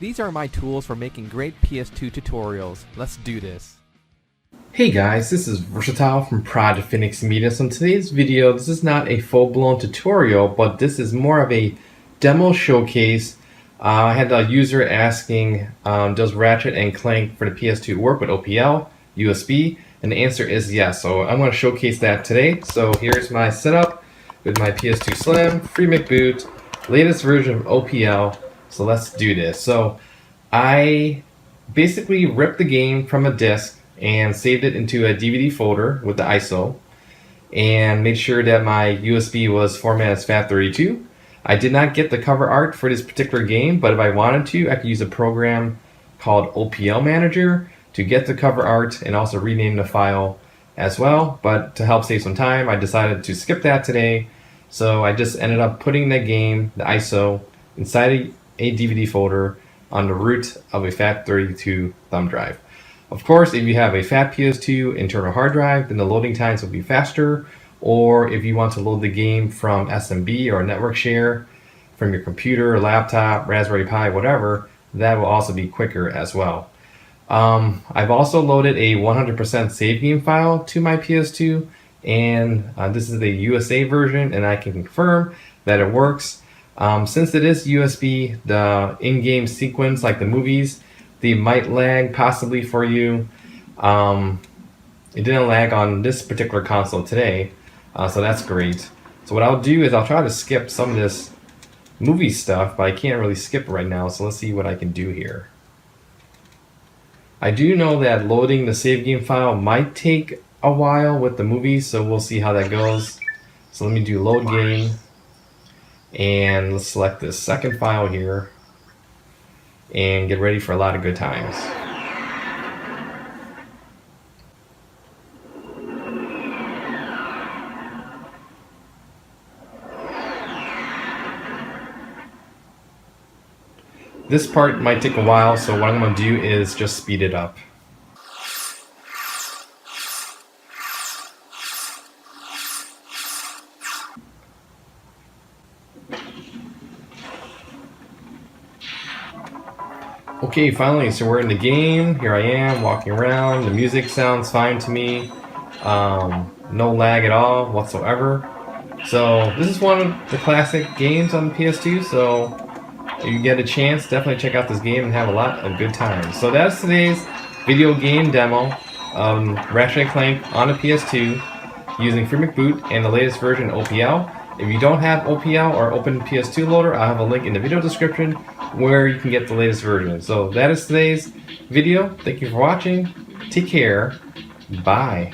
These are my tools for making great PS2 tutorials. Let's do this. Hey guys, this is Versatile from Project FMCB. So in today's video, this is not a full-blown tutorial, but this is more of a demo showcase. I had a user asking, does Ratchet and Clank for the PS2 work with OPL, USB? And the answer is yes. So I'm going to showcase that today. So here's my setup with my PS2 Slim, free McBoot, latest version of OPL. So let's do this. So I basically ripped the game from a disk and saved it into a DVD folder with the ISO and made sure that my USB was formatted as FAT32. I did not get the cover art for this particular game, but if I wanted to, I could use a program called OPL Manager to get the cover art and also rename the file as well. But to help save some time, I decided to skip that today. So I just ended up putting the game, the ISO, inside a DVD folder on the root of a FAT32 thumb drive. Of course, if you have a fat PS2 internal hard drive, then the loading times will be faster. Or if you want to load the game from SMB or network share from your computer, laptop, Raspberry Pi, whatever, that will also be quicker as well. I've also loaded a 100% save game file to my PS2, and this is the USA version, and I can confirm that it works. Since it is USB, the in-game sequence, like the movies, they might lag possibly for you. It didn't lag on this particular console today, so that's great. So what I'll do is I'll try to skip some of this movie stuff, but I can't really skip right now, so let's see what I can do here. I do know that loading the save game file might take a while with the movies, so we'll see how that goes. So let me do load game, and let's select this second file here and get ready for a lot of good times. This part might take a while, so what I'm going to do is just speed it up. Okay, finally, so we're in the game. Here I am, walking around. The music sounds fine to me. No lag at all whatsoever. So this is one of the classic games on the PS2, so if you get a chance, definitely check out this game and have a lot of good times. So that's today's video game demo of Ratchet Clank on the PS2 using free McBoot and the latest version OPL. If you don't have OPL or Open PS2 Loader, I'll have a link in the video description where you can get the latest version. So that is today's video. Thank you for watching. Take care. Bye.